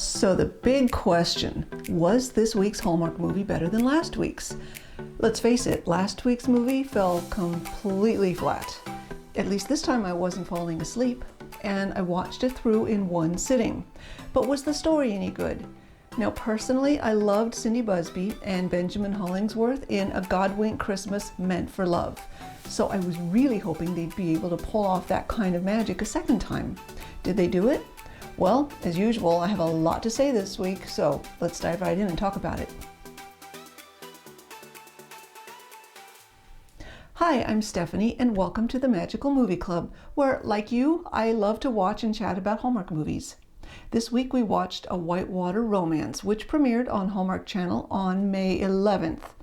So the big question, was this week's Hallmark movie better than last week's? Let's face it, last week's movie fell completely flat. At least this time I wasn't falling asleep, and I watched it through in one sitting. But was the story any good? Now personally, I loved Cindy Busby and Benjamin Hollingsworth in A God-Wink Christmas Meant for Love. So I was really hoping they'd be able to pull off that kind of magic a second time. Did they do it? Well, as usual, I have a lot to say this week, so let's dive right in and talk about it. Hi, I'm Stephanie, and welcome to the Magical Movie Club, where, like you, I love to watch and chat about Hallmark movies. This week we watched A Whitewater Romance, which premiered on Hallmark Channel on May 11th.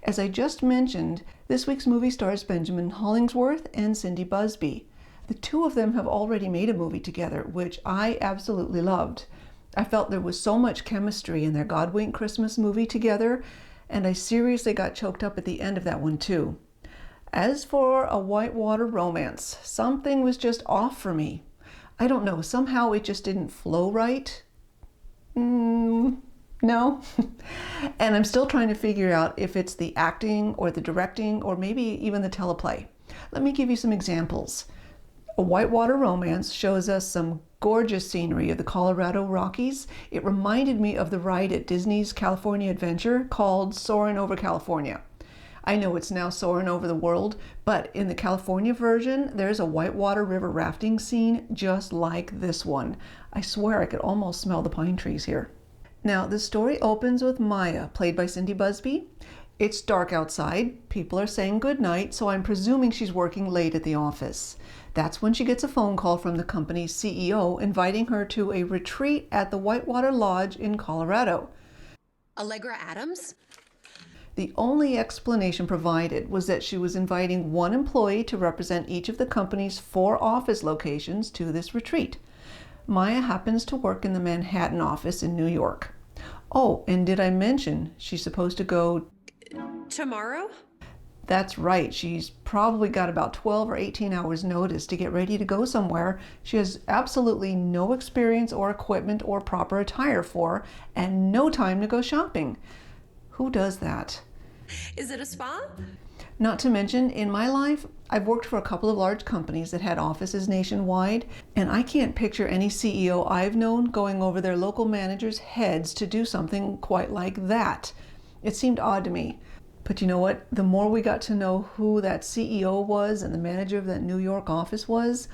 As I just mentioned, this week's movie stars Benjamin Hollingsworth and Cindy Busby. The two of them have already made a movie together, which I absolutely loved. I felt there was so much chemistry in their God-Wink Christmas movie together, and I seriously got choked up at the end of that one too. As for A Whitewater Romance, something was just off for me. I don't know, somehow it just didn't flow right. No. And I'm still trying to figure out if it's the acting or the directing or maybe even the teleplay. Let me give you some examples. A Whitewater Romance shows us some gorgeous scenery of the Colorado Rockies. It reminded me of the ride at Disney's California Adventure called Soarin' Over California. I know it's now Soarin' Over the World, but in the California version, there's a whitewater river rafting scene just like this one. I swear I could almost smell the pine trees here. Now, the story opens with Maya, played by Cindy Busby. It's dark outside, people are saying goodnight, so I'm presuming she's working late at the office. That's when she gets a phone call from the company's CEO inviting her to a retreat at the Whitewater Lodge in Colorado. Allegra Adams? The only explanation provided was that she was inviting one employee to represent each of the company's 4 office locations to this retreat. Maya happens to work in the Manhattan office in New York. Oh, and did I mention she's supposed to go Tomorrow? That's right. She's probably got about 12 or 18 hours notice to get ready to go somewhere she has absolutely no experience or equipment or proper attire for, and no time to go shopping. Who does that? Is it a spa? Not to mention, in my life, I've worked for a couple of large companies that had offices nationwide, and I can't picture any CEO I've known going over their local managers' heads to do something quite like that. It seemed odd to me. But you know what? The more we got to know who that CEO was and the manager of that New York office was,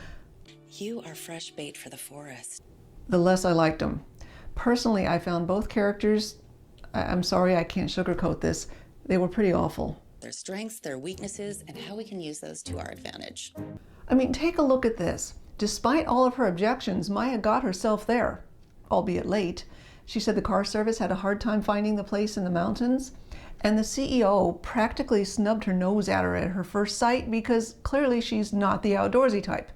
you are fresh bait for the forest, the less I liked them. Personally, I found both characters, I'm sorry, I can't sugarcoat this, they were pretty awful. their strengths, their weaknesses, and how we can use those to our advantage. I mean, take a look at this. Despite all of her objections, Maya got herself there, albeit late. She said the car service had a hard time finding the place in the mountains, and the CEO practically snubbed her nose at her first sight because clearly she's not the outdoorsy type.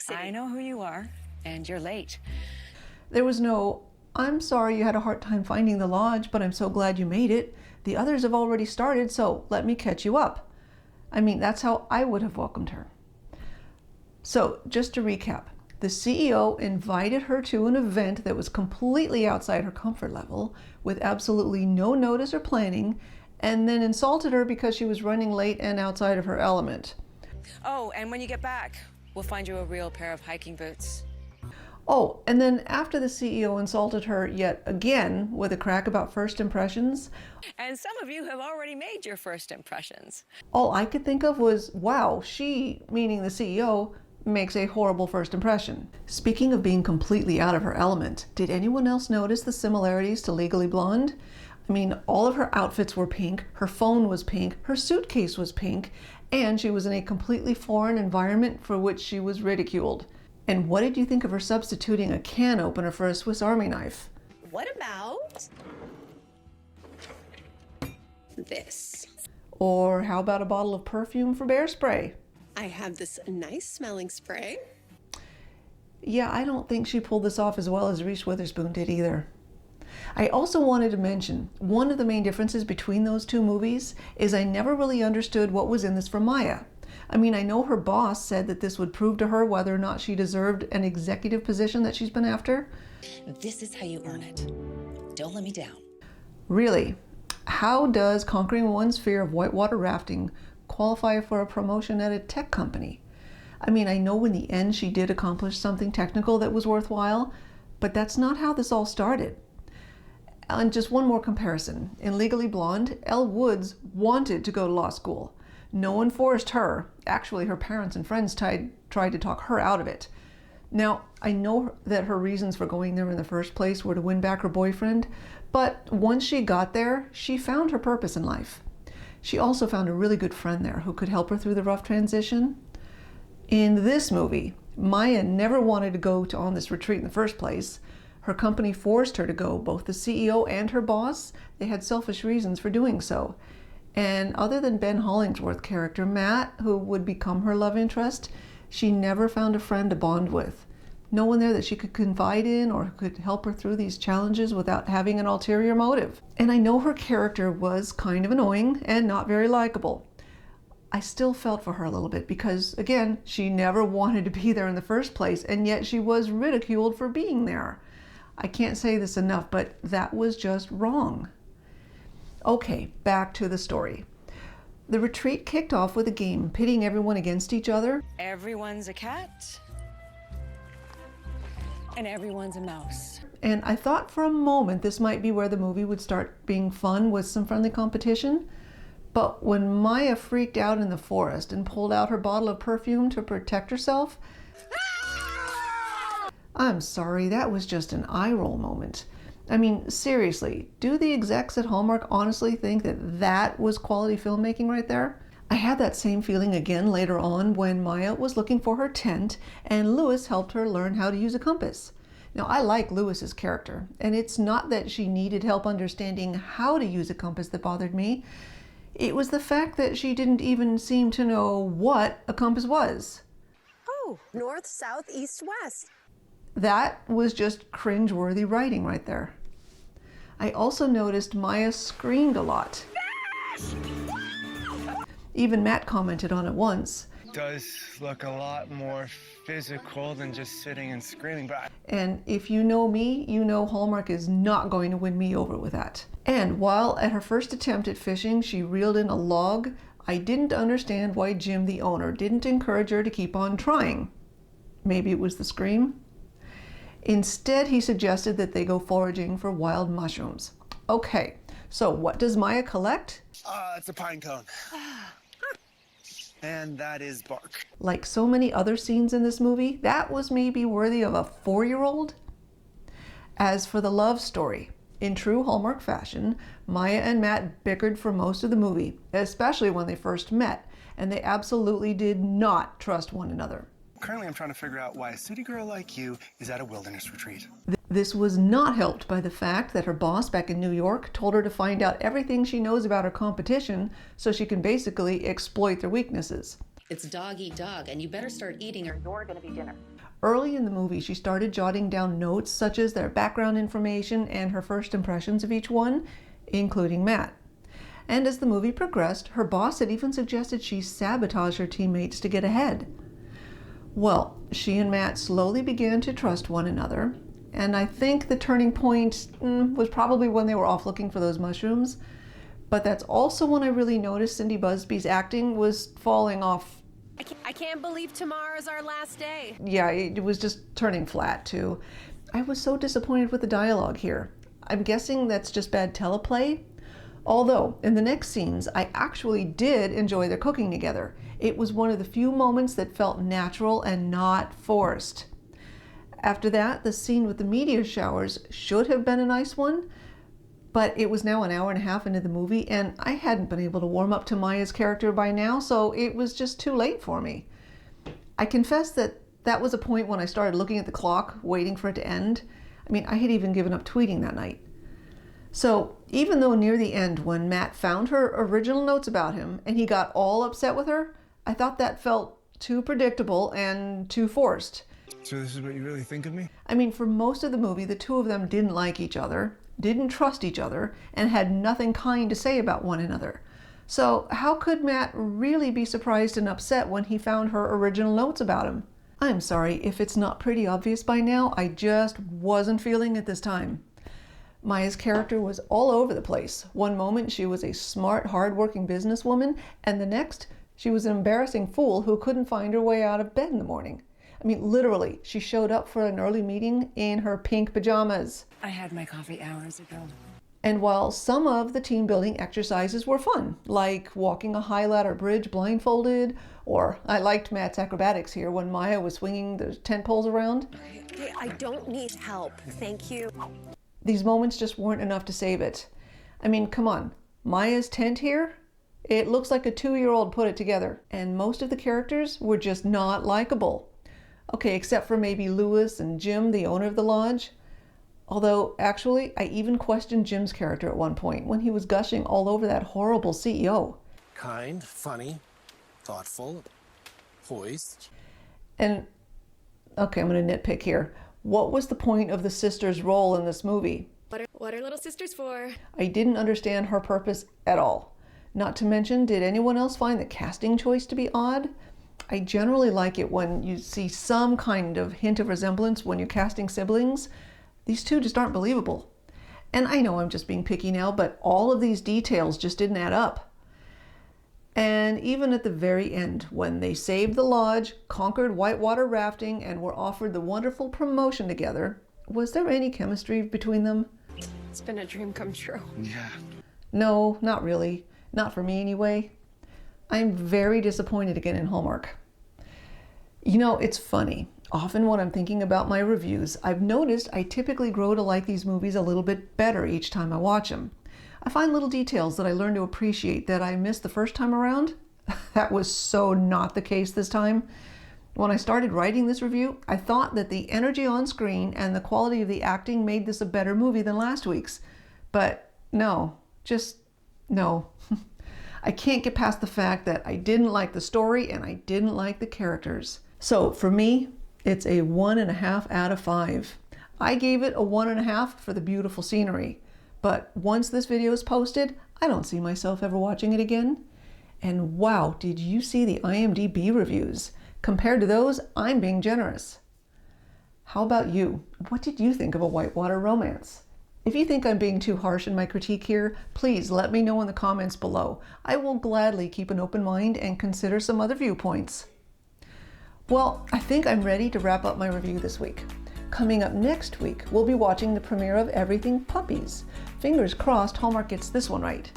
I know who you are, and you're late. There was no, I'm sorry you had a hard time finding the lodge, but I'm so glad you made it. The others have already started, so let me catch you up. I mean, that's how I would have welcomed her. So, just to recap, the CEO invited her to an event that was completely outside her comfort level, with absolutely no notice or planning, and then insulted her because she was running late and outside of her element. Oh, and when you get back, we'll find you a real pair of hiking boots. Oh, and then after the CEO insulted her yet again with a crack about first impressions, And some of you have already made your first impressions. all I could think of was, wow, she, meaning the CEO, makes a horrible first impression. Speaking of being completely out of her element, did anyone else notice the similarities to Legally Blonde? I mean, all of her outfits were pink, her phone was pink, her suitcase was pink, and she was in a completely foreign environment for which she was ridiculed. And what did you think of her substituting a can opener for a Swiss Army knife? What about this? Or how about a bottle of perfume for bear spray? I have this nice smelling spray. Yeah, I don't think she pulled this off as well as Reese Witherspoon did either. I also wanted to mention, one of the main differences between those two movies is I never really understood what was in this for Maya. I mean, I know her boss said that this would prove to her whether or not she deserved an executive position that she's been after, This is how you earn it. Don't let me down. Really? How does conquering one's fear of whitewater rafting qualify for a promotion at a tech company? I mean, I know in the end she did accomplish something technical that was worthwhile, but that's not how this all started. And just one more comparison. In Legally Blonde, Elle Woods wanted to go to law school. No one forced her. Actually, her parents and friends tried to talk her out of it. Now, I know that her reasons for going there in the first place were to win back her boyfriend, but once she got there, she found her purpose in life. She also found a really good friend there who could help her through the rough transition. In this movie, Maya never wanted to go on this retreat in the first place. Her company forced her to go, both the CEO and her boss. They had selfish reasons for doing so. And other than Ben Hollingsworth's character, Matt, who would become her love interest, she never found a friend to bond with. No one there that she could confide in or could help her through these challenges without having an ulterior motive. And I know her character was kind of annoying and not very likable. I still felt for her a little bit because, again, she never wanted to be there in the first place, and yet she was ridiculed for being there. I can't say this enough, but that was just wrong. Okay, back to the story. The retreat kicked off with a game pitting everyone against each other. Everyone's a cat, and everyone's a mouse. And I thought for a moment this might be where the movie would start being fun with some friendly competition. But when Maya freaked out in the forest and pulled out her bottle of perfume to protect herself, I'm sorry, that was just an eye roll moment. I mean, seriously, do the execs at Hallmark honestly think that that was quality filmmaking right there? I had that same feeling again later on when Maya was looking for her tent and Lewis helped her learn how to use a compass. Now, I like Lewis's character, and it's not that she needed help understanding how to use a compass that bothered me. It was the fact that she didn't even seem to know what a compass was. Oh, north, south, east, west. That was just cringe-worthy writing right there. I also noticed Maya screamed a lot. Even Matt commented on it once. Does look a lot more physical than just sitting and screaming, but... And if you know me, you know Hallmark is not going to win me over with that. And while at her first attempt at fishing, she reeled in a log, I didn't understand why Jim, the owner, didn't encourage her to keep on trying. Maybe it was the scream? Instead, he suggested that they go foraging for wild mushrooms. Okay, so what does Maya collect? It's a pine cone. And that is bark. Like so many other scenes in this movie, that was maybe worthy of a 4-year-old. As for the love story, in true Hallmark fashion, Maya and Matt bickered for most of the movie, especially when they first met, and they absolutely did not trust one another. Currently, I'm trying to figure out why a city girl like you is at a wilderness retreat. This was not helped by the fact that her boss back in New York told her to find out everything she knows about her competition so she can basically exploit their weaknesses. It's dog eat dog, and you better start eating or you're gonna be dinner. Early in the movie, she started jotting down notes such as their background information and her first impressions of each one, including Matt. And as the movie progressed, her boss had even suggested she sabotage her teammates to get ahead. Well, she and Matt slowly began to trust one another, and I think the turning point was probably when they were off looking for those mushrooms, but that's also when I really noticed Cindy Busby's acting was falling off. I can't believe tomorrow's our last day. Yeah, it was just turning flat too. I was so disappointed with the dialogue here. I'm guessing that's just bad teleplay. Although, in the next scenes, I actually did enjoy their cooking together. It was one of the few moments that felt natural and not forced. After that, the scene with the meteor showers should have been a nice one, but it was now an hour and a half into the movie, and I hadn't been able to warm up to Maya's character by now, so it was just too late for me. I confess that was a point when I started looking at the clock, waiting for it to end. I mean, I had even given up tweeting that night. So even though near the end when Matt found her original notes about him and he got all upset with her, I thought that felt too predictable and too forced. So this is what you really think of me? I mean, for most of the movie, the two of them didn't like each other, didn't trust each other, and had nothing kind to say about one another. So how could Matt really be surprised and upset when he found her original notes about him? I'm sorry if it's not pretty obvious by now, I just wasn't feeling it this time. Maya's character was all over the place. One moment she was a smart, hard-working businesswoman, and the next she was an embarrassing fool who couldn't find her way out of bed in the morning. I mean, literally, she showed up for an early meeting in her pink pajamas. I had my coffee hours ago. And while some of the team-building exercises were fun, like walking a high ladder bridge blindfolded, or I liked Matt's acrobatics here when Maya was swinging the tent poles around. Hey, I don't need help. Thank you. These moments just weren't enough to save it. I mean, come on. Maya's tent here? It looks like a 2-year-old put it together. And most of the characters were just not likable. Okay, except for maybe Lewis and Jim, the owner of the lodge. Although, actually, I even questioned Jim's character at one point when he was gushing all over that horrible CEO. Kind, funny, thoughtful, poised. And, okay, I'm going to nitpick here. What was the point of the sister's role in this movie? What are little sisters for? I didn't understand her purpose at all. Not to mention, did anyone else find the casting choice to be odd? I generally like it when you see some kind of hint of resemblance when you're casting siblings. These two just aren't believable. And I know I'm just being picky now, but all of these details just didn't add up. And even at the very end, when they saved the lodge, conquered whitewater rafting, and were offered the wonderful promotion together, was there any chemistry between them? It's been a dream come true. Yeah. No, not really. Not for me anyway. I'm very disappointed again in Hallmark. You know, it's funny. Often when I'm thinking about my reviews, I've noticed I typically grow to like these movies a little bit better each time I watch them. I find little details that I learn to appreciate that I missed the first time around. That was so not the case this time. When I started writing this review, I thought that the energy on screen and the quality of the acting made this a better movie than last week's. But no, just no. I can't get past the fact that I didn't like the story and I didn't like the characters. So for me, it's a 1.5 out of 5. I gave it a 1.5 for the beautiful scenery. But once this video is posted, I don't see myself ever watching it again. And wow, did you see the IMDb reviews? Compared to those, I'm being generous. How about you? What did you think of A Whitewater Romance? If you think I'm being too harsh in my critique here, please let me know in the comments below. I will gladly keep an open mind and consider some other viewpoints. Well, I think I'm ready to wrap up my review this week. Coming up next week, we'll be watching the premiere of Everything Puppies. Fingers crossed Hallmark gets this one right.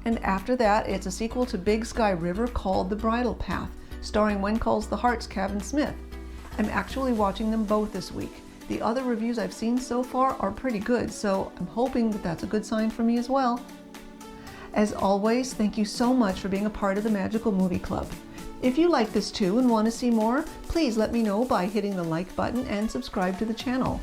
And after that, it's a sequel to Big Sky River called The Bridle Path, starring When Calls the Heart's Kevin Smith. I'm actually watching them both this week. The other reviews I've seen so far are pretty good, so I'm hoping that that's a good sign for me as well. As always, thank you so much for being a part of the Magical Movie Club. If you like this too and want to see more, please let me know by hitting the like button and subscribe to the channel.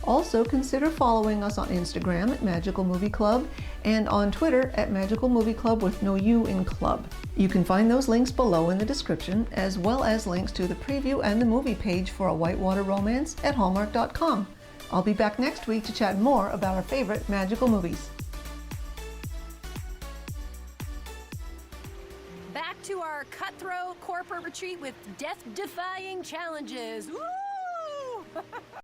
Also, consider following us on Instagram at Magical Movie Club and on Twitter at Magical Movie Club with no U in club. You can find those links below in the description, as well as links to the preview and the movie page for A Whitewater Romance at Hallmark.com. I'll be back next week to chat more about our favorite magical movies. Back to our cutthroat corporate retreat with death-defying challenges. Woo!